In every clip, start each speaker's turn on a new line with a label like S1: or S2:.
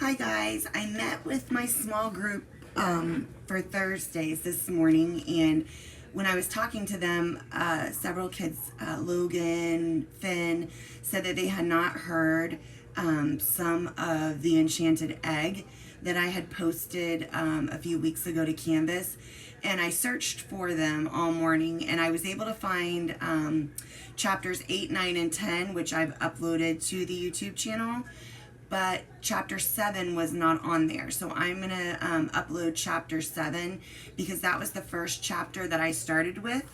S1: Hi guys, I met with my small group for Thursdays this morning, and when I was talking to them, several kids, Logan, Finn, said that they had not heard some of the Enchanted Egg that I had posted a few weeks ago to Canvas, and I searched for them all morning, and I was able to find chapters 8, 9, and 10, which I've uploaded to the YouTube channel. But chapter 7 was not on there. So I'm going to upload chapter 7 because that was the first chapter that I started with.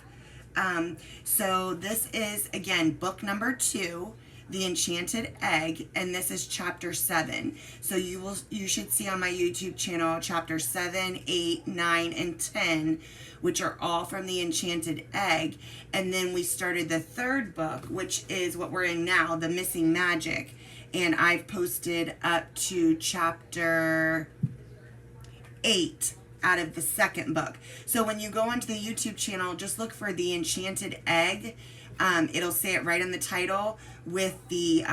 S1: So this is, again, book number 2, The Enchanted Egg, and this is chapter 7. So you should see on my YouTube channel chapter 7, 8, 9, and 10, which are all from The Enchanted Egg. And then we started the third book, which is what we're in now, The Missing Magic. And I've posted up to chapter 8 out of the second book. So when you go onto the YouTube channel, just look for The Enchanted Egg. It'll say it right in the title with the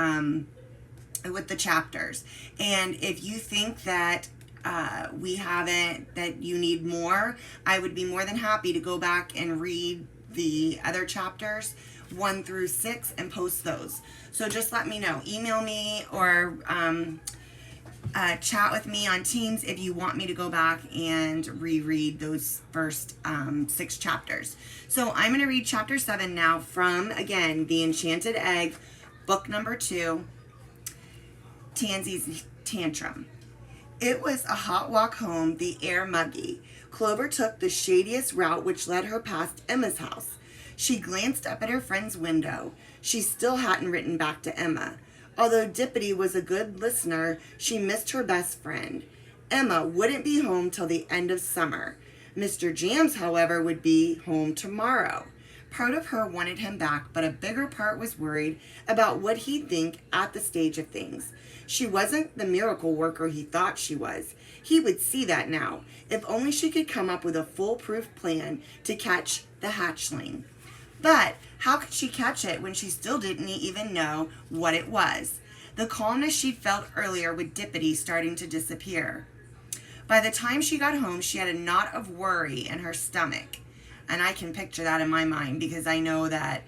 S1: chapters. And if you think that that you need more, I would be more than happy to go back and read the other chapters 1 through 6 and post those. So just let me know. Email me or chat with me on Teams if you want me to go back and reread those first 6 chapters. So I'm going to read chapter 7 now from, again, The Enchanted Egg, book number 2, Tansy's Tantrum. It was a hot walk home, the air muggy. Clover took the shadiest route which led her past Emma's house. She glanced up at her friend's window. She still hadn't written back to Emma. Although Dippity was a good listener, she missed her best friend. Emma wouldn't be home till the end of summer. Mr. Jams, however, would be home tomorrow. Part of her wanted him back, but a bigger part was worried about what he'd think at the stage of things. She wasn't the miracle worker he thought she was. He would see that now, if only she could come up with a foolproof plan to catch the hatchling. But how could she catch it when she still didn't even know what it was? The calmness she'd felt earlier with Dippity starting to disappear. By the time she got home, she had a knot of worry in her stomach. And I can picture that in my mind because I know that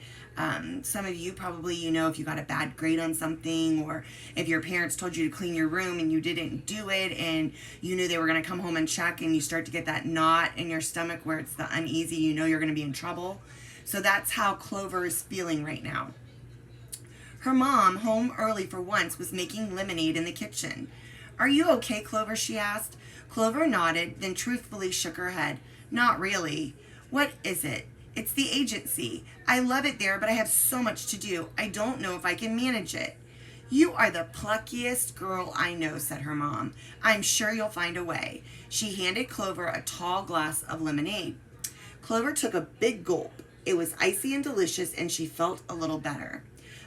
S1: some of you probably, if you got a bad grade on something, or if your parents told you to clean your room and you didn't do it and you knew they were going to come home and check, and you start to get that knot in your stomach where it's the uneasy, you're going to be in trouble. So that's how Clover is feeling right now. Her mom, home early for once, was making lemonade in the kitchen. "Are you okay, Clover?" she asked. Clover nodded, then truthfully shook her head. "Not really." "What is it?" "It's the agency. I love it there, but I have so much to do. I don't know if I can manage it." "You are the pluckiest girl I know," said her mom. "I'm sure you'll find a way." She handed Clover a tall glass of lemonade. Clover took a big gulp. It was icy and delicious, and she felt a little better.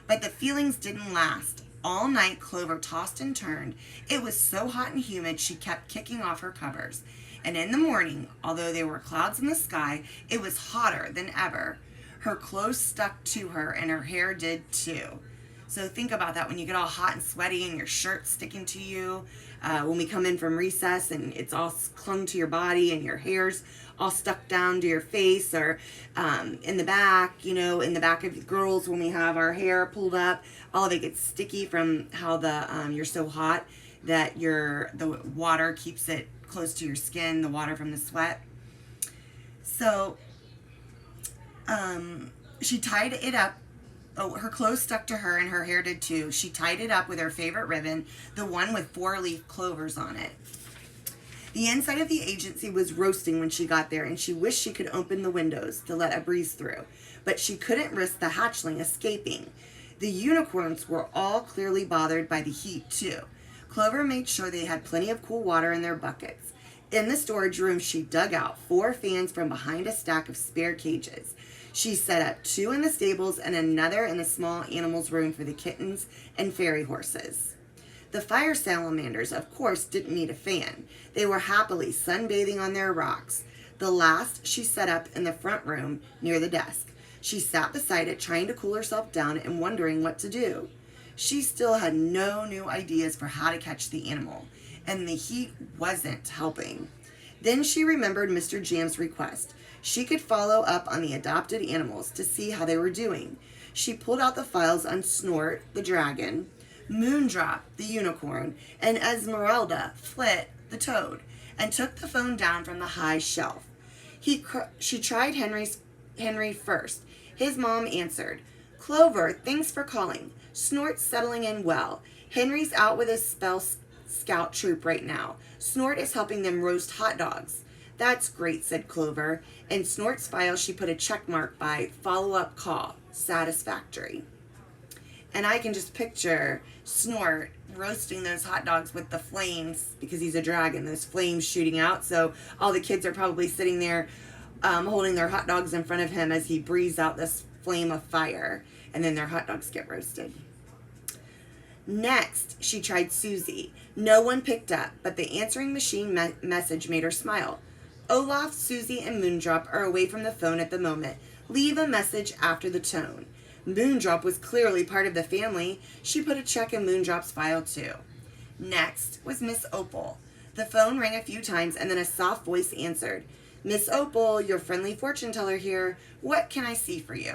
S1: But the feelings didn't last. All night, Clover tossed and turned. It was so hot and humid, she kept kicking off her covers. And in the morning, although there were clouds in the sky, it was hotter than ever. Her clothes stuck to her, and her hair did too. So think about that when you get all hot and sweaty and your shirt's sticking to you. When we come in from recess and it's all clung to your body and your hair's all stuck down to your face, or in the back, in the back of girls when we have our hair pulled up, all of it gets sticky from how you're so hot that the water keeps it close to your skin, the water from the sweat. So she tied it up. Oh, her clothes stuck to her and her hair did too. She tied it up with her favorite ribbon, the one with 4-leaf clovers on it. The inside of the agency was roasting when she got there, and she wished she could open the windows to let a breeze through. But she couldn't risk the hatchling escaping. The unicorns were all clearly bothered by the heat too. Clover made sure they had plenty of cool water in their buckets. In the storage room, she dug out 4 fans from behind a stack of spare cages. She set up 2 in the stables and another in the small animals room for the kittens and fairy horses. The fire salamanders, of course, didn't need a fan. They were happily sunbathing on their rocks. The last she set up in the front room near the desk. She sat beside it, trying to cool herself down and wondering what to do. She still had no new ideas for how to catch the animal. and the heat wasn't helping. Then she remembered Mr. Jam's request. She could follow up on the adopted animals to see how they were doing. She pulled out the files on Snort, the dragon, Moondrop, the unicorn, and Esmeralda, Flit, the toad, and took the phone down from the high shelf. She tried Henry first. His mom answered. Clover, thanks for calling. Snort's settling in well. Henry's out with his spell scout troop right now. Snort is helping them roast hot dogs. That's great, said Clover. In Snort's file, she put a check mark by follow-up call, satisfactory. And I can just picture Snort roasting those hot dogs with the flames, because he's a dragon, those flames shooting out. So all the kids are probably sitting there holding their hot dogs in front of him as he breathes out this flame of fire, and then their hot dogs get roasted. Next, she tried Susie. No one picked up, but the answering machine message made her smile. Olaf, Susie, and Moondrop are away from the phone at the moment. Leave a message after the tone. Moondrop was clearly part of the family. She put a check in Moondrop's file too. Next was Miss Opal. The phone rang a few times and then a soft voice answered. Miss Opal, your friendly fortune teller here. What can I see for you?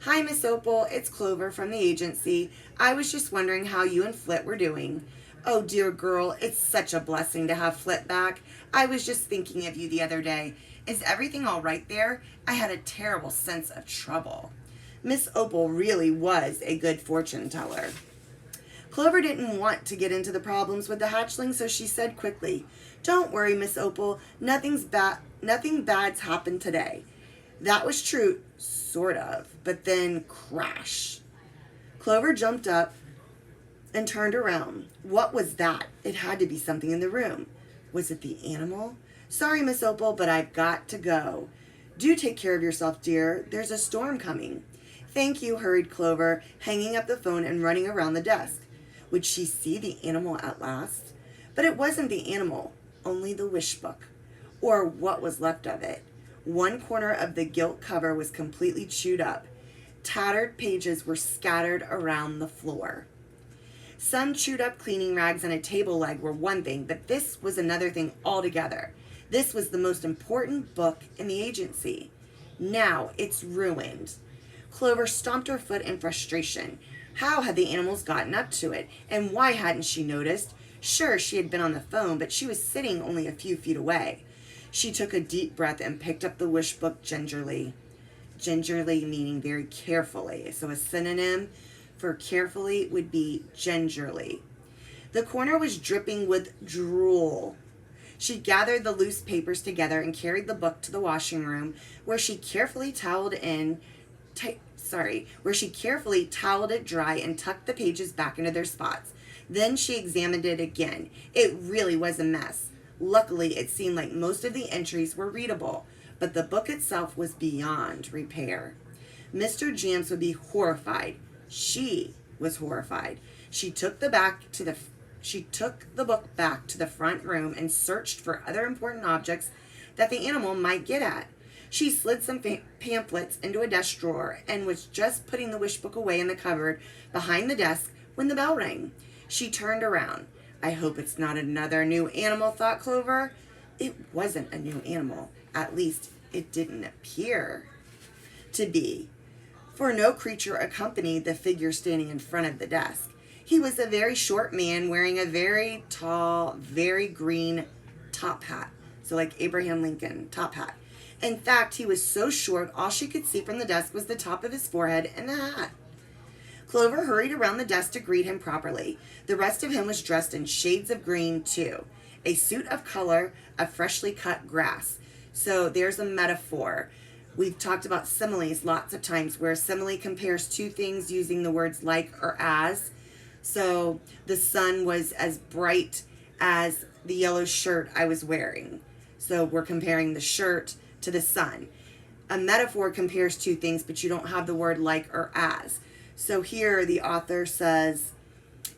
S1: Hi, Miss Opal. It's Clover from the agency. I was just wondering how you and Flit were doing. Oh, dear girl, it's such a blessing to have Flit back. I was just thinking of you the other day. Is everything all right there? I had a terrible sense of trouble. Miss Opal really was a good fortune teller. Clover didn't want to get into the problems with the hatchling, so she said quickly, Don't worry, Miss Opal. Nothing bad's happened today. That was true, sort of, but then crash. Clover jumped up and turned around. What was that? It had to be something in the room. Was it the animal? Sorry, Miss Opal, but I've got to go. Do take care of yourself, dear. There's a storm coming. Thank you, hurried Clover, hanging up the phone and running around the desk. Would she see the animal at last? But it wasn't the animal, only the wish book, or what was left of it. One corner of the gilt cover was completely chewed up. Tattered pages were scattered around the floor. Some chewed up cleaning rags and a table leg were one thing, but this was another thing altogether. This was the most important book in the agency. Now it's ruined. Clover stomped her foot in frustration. How had the animals gotten up to it, and why hadn't she noticed? Sure, she had been on the phone, but she was sitting only a few feet away. She took a deep breath and picked up the wish book gingerly. Gingerly meaning very carefully. So a synonym for carefully would be gingerly. The corner was dripping with drool. She gathered the loose papers together and carried the book to the washing room, where she carefully toweled it dry and tucked the pages back into their spots. Then she examined it again. It really was a mess. Luckily, it seemed like most of the entries were readable, but the book itself was beyond repair. Mr. Jams would be horrified. She was horrified. She took the book back to the front room and searched for other important objects that the animal might get at. She slid some pamphlets into a desk drawer and was just putting the wish book away in the cupboard behind the desk when the bell rang. She turned around. I hope it's not another new animal, thought Clover. It wasn't a new animal. At least it didn't appear to be, for no creature accompanied the figure standing in front of the desk. He was a very short man wearing a very tall, very green top hat. So like Abraham Lincoln top hat. In fact, he was so short, all she could see from the desk was the top of his forehead and the hat. Clover hurried around the desk to greet him properly. The rest of him was dressed in shades of green, too. A suit of color of freshly cut grass. So there's a metaphor. We've talked about similes lots of times, where a simile compares two things using the words like or as. So the sun was as bright as the yellow shirt I was wearing. So we're comparing the shirt to the sun. A metaphor compares two things, but you don't have the word like or as. So here the author says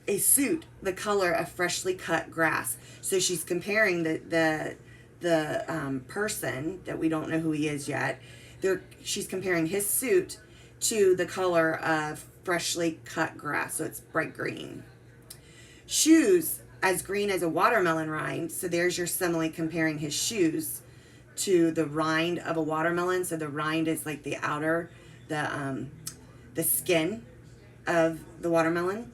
S1: a suit, the color of freshly cut grass. So she's comparing the person that we don't know who he is yet. She's comparing his suit to the color of freshly cut grass. So it's bright green. Shoes as green as a watermelon rind. So there's your simile comparing his shoes to the rind of a watermelon. So the rind is like the outer, the skin of the watermelon.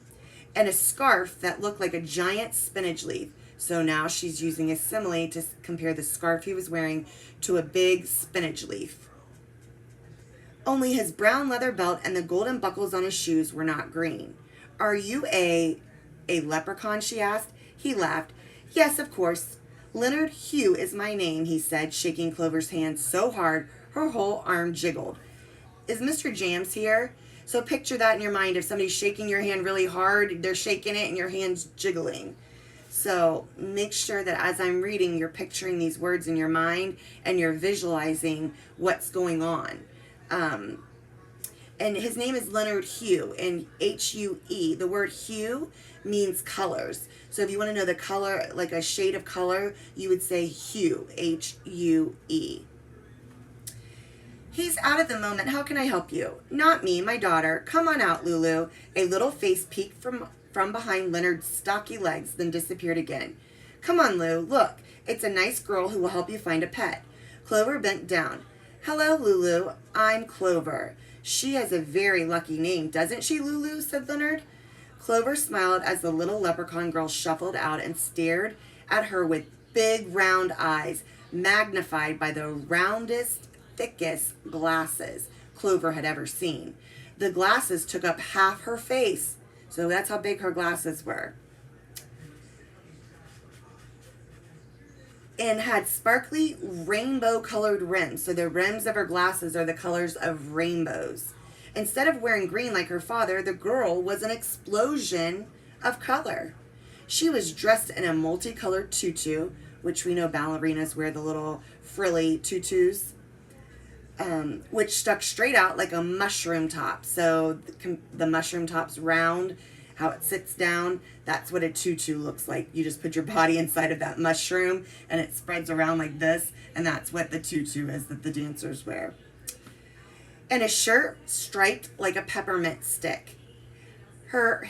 S1: And a scarf that looked like a giant spinach leaf. So now she's using a simile to compare the scarf he was wearing to a big spinach leaf. Only his brown leather belt and the golden buckles on his shoes were not green. Are you a leprechaun, she asked. He laughed. Yes, of course. Leonard Hugh is my name, he said, shaking Clover's hand so hard her whole arm jiggled. Is Mr. Jams here? So picture that in your mind. If somebody's shaking your hand really hard, they're shaking it and your hand's jiggling. So make sure that as I'm reading, you're picturing these words in your mind and you're visualizing what's going on. And his name is Leonard Hugh, and H-U-E. The word hue means colors. So if you want to know the color, like a shade of color, you would say hue, H-U-E. He's out at the moment. How can I help you? Not me, my daughter. Come on out, Lulu. A little face peeked from behind Leonard's stocky legs, then disappeared again. Come on, Lou. Look, it's a nice girl who will help you find a pet. Clover bent down. Hello, Lulu. I'm Clover. She has a very lucky name, doesn't she, Lulu? Said Leonard. Clover smiled as the little leprechaun girl shuffled out and stared at her with big round eyes, magnified by the roundest, thickest glasses Clover had ever seen. The glasses took up half her face, so that's how big her glasses were, and had sparkly rainbow-colored rims. So the rims of her glasses are the colors of rainbows. Instead of wearing green like her father, the girl was an explosion of color. She was dressed in a multicolored tutu, which we know ballerinas wear the little frilly tutus, which stuck straight out like a mushroom top. So the mushroom top's round, how it sits down, that's what a tutu looks like. You just put your body inside of that mushroom and it spreads around like this, and that's what the tutu is that the dancers wear. And a shirt striped like a peppermint stick. Her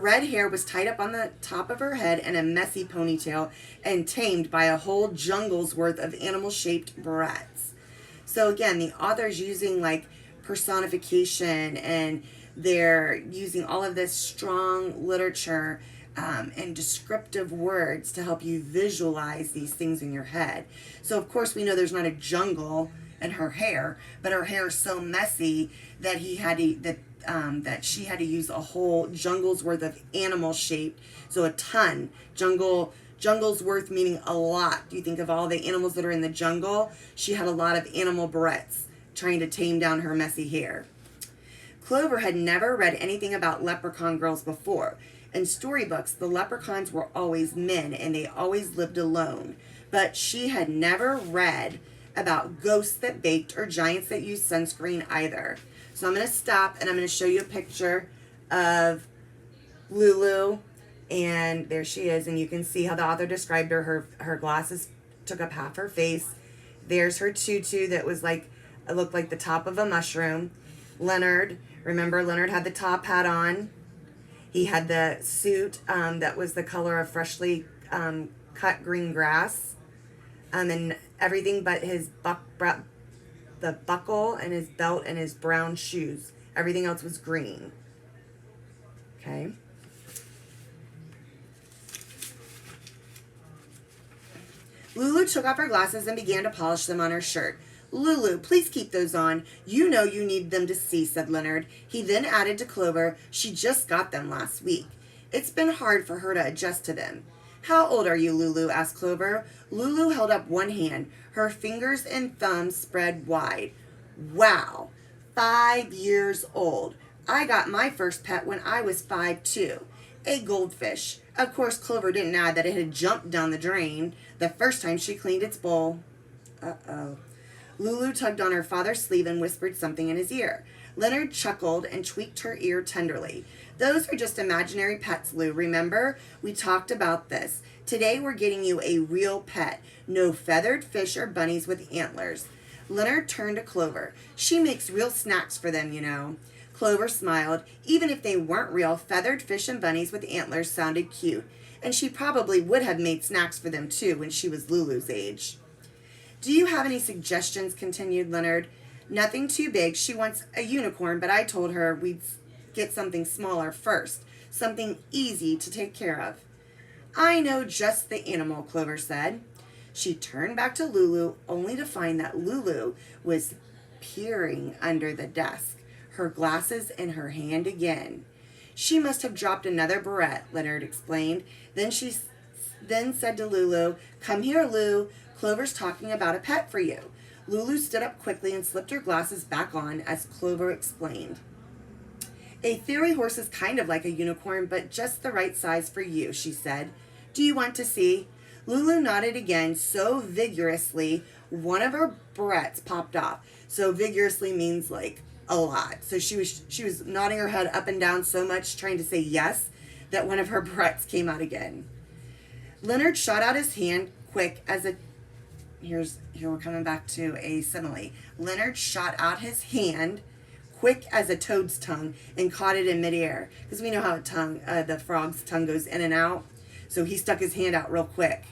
S1: red hair was tied up on the top of her head in a messy ponytail and tamed by a whole jungle's worth of animal-shaped barrettes. So again, the author's using like personification, and they're using all of this strong literature and descriptive words to help you visualize these things in your head. So of course we know there's not a jungle in her hair, but her hair is so messy that she had to use a whole jungle's worth of animal shaped, so a ton. Jungle's worth meaning a lot. You think of all the animals that are in the jungle. She had a lot of animal barrettes trying to tame down her messy hair. Clover had never read anything about leprechaun girls before. In storybooks, the leprechauns were always men and they always lived alone. But she had never read about ghosts that baked or giants that used sunscreen either. So I'm going to stop and I'm going to show you a picture of Lulu. And there she is. And you can see how the author described her. Her glasses took up half her face. There's her tutu that was like, it looked like the top of a mushroom. Leonard, remember Leonard had the top hat on. He had the suit that was the color of freshly cut green grass. And everything but his the buckle and his belt and his brown shoes. Everything else was green. Okay. Lulu took off her glasses and began to polish them on her shirt. Lulu, please keep those on. You know you need them to see, said Leonard. He then added to Clover, she just got them last week. It's been hard for her to adjust to them. How old are you, Lulu? Asked Clover. Lulu held up one hand. Her fingers and thumbs spread wide. Wow, 5 years old. I got my first pet when I was 5 too. A goldfish. Of course, Clover didn't add that it had jumped down the drain the first time she cleaned its bowl. Uh-oh. Lulu tugged on her father's sleeve and whispered something in his ear. Leonard chuckled and tweaked her ear tenderly. Those are just imaginary pets, Lou. Remember? We talked about this. Today we're getting you a real pet. No feathered fish or bunnies with antlers. Leonard turned to Clover. She makes real snacks for them, you know. Clover smiled. Even if they weren't real, feathered fish and bunnies with antlers sounded cute, and she probably would have made snacks for them too when she was Lulu's age. Do you have any suggestions? Continued Leonard. Nothing too big. She wants a unicorn, but I told her we'd get something smaller first, something easy to take care of. I know just the animal, Clover said. She turned back to Lulu, only to find that Lulu was peering under the desk, her glasses in her hand again. She must have dropped another barrette, Leonard explained. Then said to Lulu, Come here, Lou. Clover's talking about a pet for you. Lulu stood up quickly and slipped her glasses back on as Clover explained. A fairy horse is kind of like a unicorn, but just the right size for you, she said. Do you want to see? Lulu nodded again so vigorously, one of her barrettes popped off. So vigorously means like a lot. So she was nodding her head up and down so much, trying to say yes, that one of her barrettes came out again. Leonard shot out his hand quick as a... Here we're coming back to a simile. Leonard shot out his hand quick as a toad's tongue and caught it in midair. Because we know how the frog's tongue goes in and out. So he stuck his hand out real quick.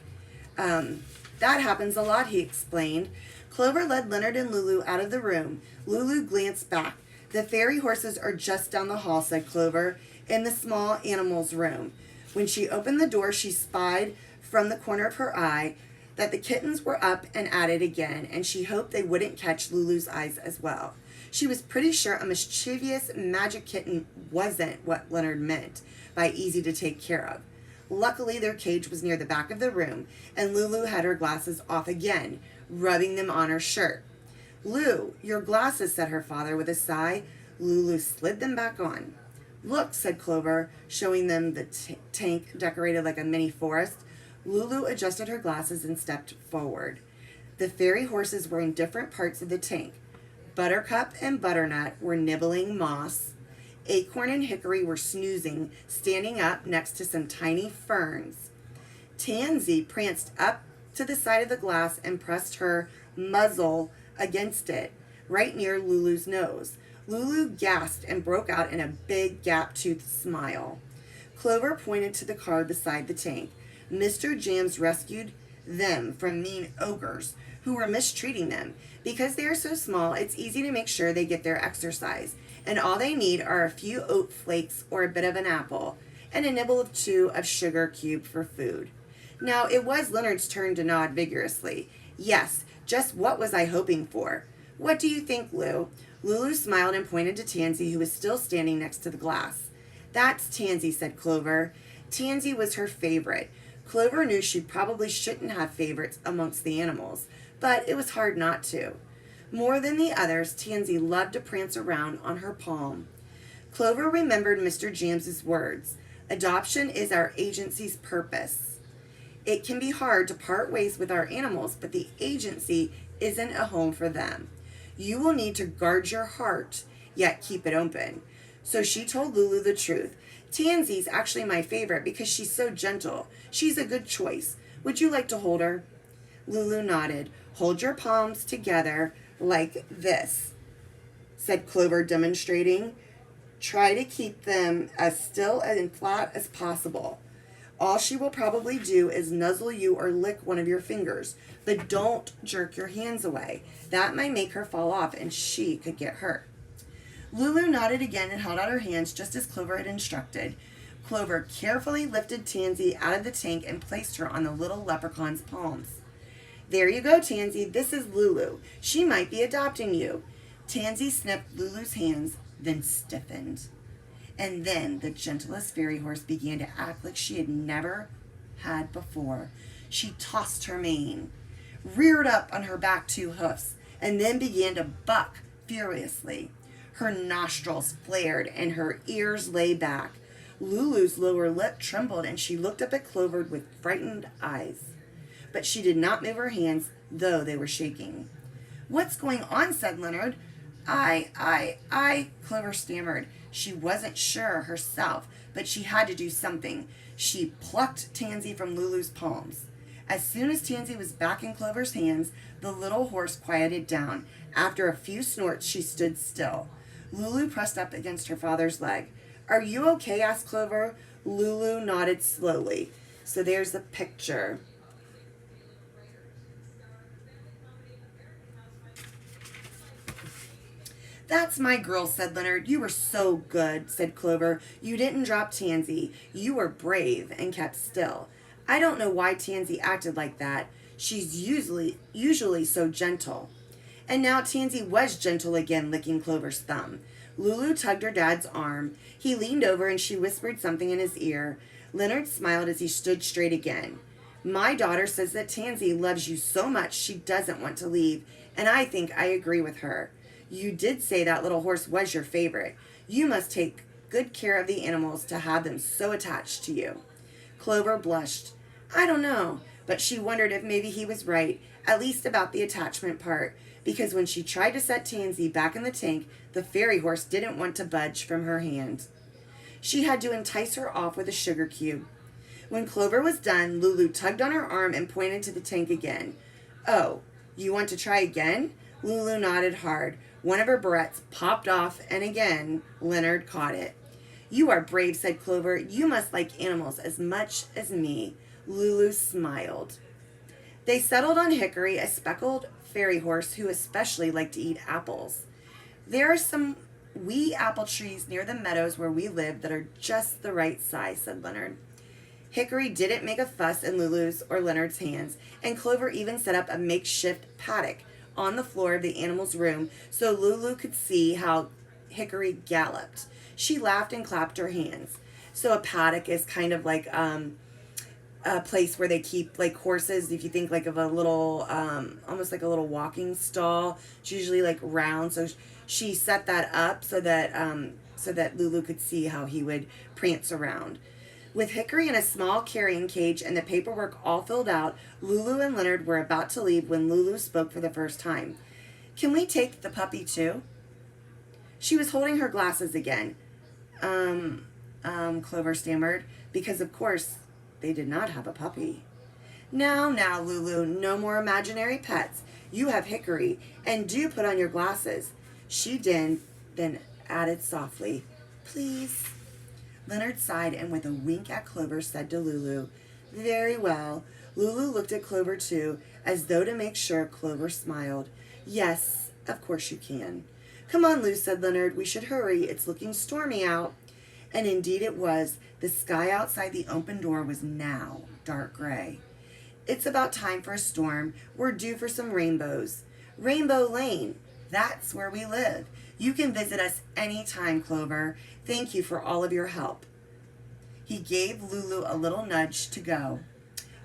S1: That happens a lot, he explained. Clover led Leonard and Lulu out of the room. Lulu glanced back. The fairy horses are just down the hall, said Clover, in the small animals' room. When she opened the door, she spied from the corner of her eye that the kittens were up and at it again, and she hoped they wouldn't catch Lulu's eyes as well. She was pretty sure a mischievous magic kitten wasn't what Leonard meant by easy to take care of. Luckily, their cage was near the back of the room, and Lulu had her glasses off again, rubbing them on her shirt. Lou, your glasses, said her father with a sigh. Lulu slid them back on. Look, said Clover, showing them the tank decorated like a mini forest. Lulu adjusted her glasses and stepped forward. The fairy horses were in different parts of the tank. Buttercup and Butternut were nibbling moss. Acorn and Hickory were snoozing, standing up next to some tiny ferns. Tansy pranced up to the side of the glass and pressed her muzzle against it, right near Lulu's nose. Lulu gasped and broke out in a big gap-toothed smile. Clover pointed to the card beside the tank. Mr. Jams rescued them from mean ogres who were mistreating them. Because they are so small, it's easy to make sure they get their exercise, and all they need are a few oat flakes or a bit of an apple, and a nibble or two of sugar cube for food. Now, it was Leonard's turn to nod vigorously. Yes, just what was I hoping for? What do you think, Lou? Lulu smiled and pointed to Tansy, who was still standing next to the glass. That's Tansy, said Clover. Tansy was her favorite. Clover knew she probably shouldn't have favorites amongst the animals, but it was hard not to. More than the others, Tansy loved to prance around on her palm. Clover remembered Mr. James's words. Adoption is our agency's purpose. It can be hard to part ways with our animals, but the agency isn't a home for them. You will need to guard your heart, yet keep it open. So she told Lulu the truth. Tansy's actually my favorite because she's so gentle. She's a good choice. Would you like to hold her? Lulu nodded. Hold your palms together like this, said Clover, demonstrating. Try to keep them as still and flat as possible. All she will probably do is nuzzle you or lick one of your fingers, but don't jerk your hands away. That might make her fall off and she could get hurt. Lulu nodded again and held out her hands just as Clover had instructed. Clover carefully lifted Tansy out of the tank and placed her on the little leprechaun's palms. There you go, Tansy. This is Lulu. She might be adopting you. Tansy snipped Lulu's hands, then stiffened. And then the gentlest fairy horse began to act like she had never had before. She tossed her mane, reared up on her back 2 hoofs, and then began to buck furiously. Her nostrils flared and her ears lay back. Lulu's lower lip trembled and she looked up at Clover with frightened eyes. But she did not move her hands, though they were shaking. What's going on? Said Leonard. I, Clover stammered. She wasn't sure herself, but she had to do something. She plucked Tansy from Lulu's palms. As soon as Tansy was back in Clover's hands, the little horse quieted down. After a few snorts, she stood still. Lulu pressed up against her father's leg. Are you okay? Asked Clover. Lulu nodded slowly. So there's the picture. That's my girl, said Leonard. You were so good, said Clover. You didn't drop Tansy. You were brave and kept still. I don't know why Tansy acted like that. She's usually so gentle. And now Tansy was gentle again, licking Clover's thumb. Lulu tugged her dad's arm. He leaned over and she whispered something in his ear. Leonard smiled as he stood straight again. My daughter says that Tansy loves you so much she doesn't want to leave, and I think I agree with her. You did say that little horse was your favorite. You must take good care of the animals to have them so attached to you. Clover blushed. I don't know, but she wondered if maybe he was right, at least about the attachment part, because when she tried to set Tansy back in the tank, the fairy horse didn't want to budge from her hand. She had to entice her off with a sugar cube. When Clover was done, Lulu tugged on her arm and pointed to the tank again. Oh, you want to try again? Lulu nodded hard. One of her barrettes popped off, and again, Leonard caught it. You are brave, said Clover. You must like animals as much as me. Lulu smiled. They settled on Hickory, a speckled fairy horse who especially liked to eat apples. There are some wee apple trees near the meadows where we live that are just the right size, said Leonard. Hickory didn't make a fuss in Lulu's or Leonard's hands, and Clover even set up a makeshift paddock on the floor of the animal's room so Lulu could see how Hickory galloped. She laughed and clapped her hands. So a paddock is kind of like a place where they keep like horses. If you think like of a little, almost like a little walking stall, it's usually like round. So she set that up so that Lulu could see how he would prance around. With Hickory in a small carrying cage and the paperwork all filled out, Lulu and Leonard were about to leave when Lulu spoke for the first time. Can we take the puppy too? She was holding her glasses again. Clover stammered, because of course they did not have a puppy. Now, Lulu, no more imaginary pets. You have Hickory, and do put on your glasses. She did, then added softly, please. Leonard sighed and with a wink at Clover said to Lulu, very well. Lulu looked at Clover too, as though to make sure Clover smiled. Yes, of course you can. Come on, Lou, said Leonard. We should hurry. It's looking stormy out. And indeed it was. The sky outside the open door was now dark gray. It's about time for a storm. We're due for some rainbows. Rainbow Lane. That's where we live. You can visit us any time, Clover. Thank you for all of your help. He gave Lulu a little nudge to go.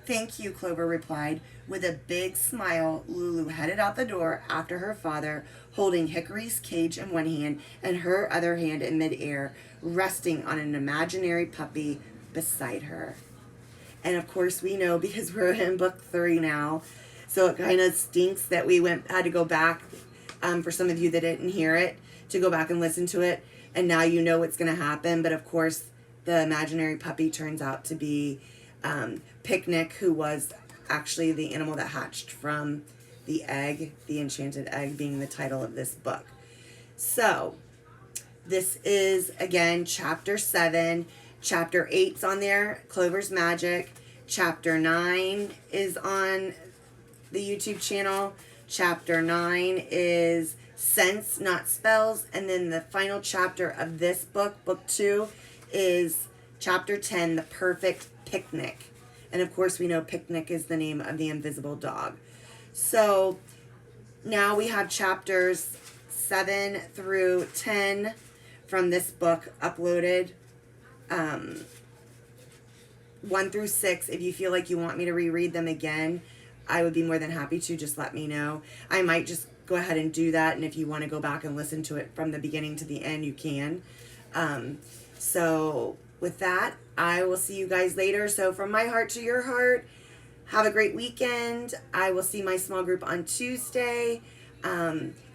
S1: Thank you, Clover replied. With a big smile, Lulu headed out the door after her father, holding Hickory's cage in one hand and her other hand in midair, resting on an imaginary puppy beside her. And of course we know, because we're in book 3 now, so it kind of stinks that we had to go back, for some of you that didn't hear it, to go back and listen to it, and now you know what's going to happen. But of course the imaginary puppy turns out to be Picnic, who was actually the animal that hatched from the egg, the enchanted egg being the title of this book. So this is again chapter 7. Chapter 8's on there, Clover's Magic. Chapter 9 is on the YouTube channel. Chapter 9 is Sense, Not Spells. And then the final chapter of this book, book 2, is chapter 10, The Perfect Picnic. And of course we know Picnic is the name of the invisible dog. So now we have chapters 7 through 10 from this book uploaded. 1 through 6, if you feel like you want me to reread them again, I would be more than happy to. Just let me know. I might just go ahead and do that, and if you want to go back and listen to it from the beginning to the end, you can. So with that, I will see you guys later. So from my heart to your heart, have a great weekend. I will see my small group on Tuesday.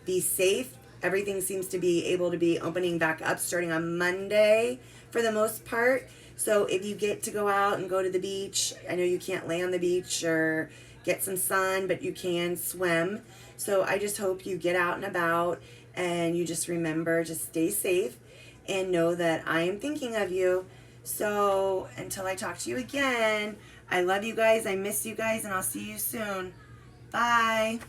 S1: Be safe. Everything seems to be able to be opening back up starting on Monday for the most part. So if you get to go out and go to the beach, I know you can't lay on the beach or get some sun, but you can swim. So I just hope you get out and about And you just remember, just stay safe and know that I am thinking of you. So until I talk to you again, I love you guys, I miss you guys, and I'll see you soon. Bye.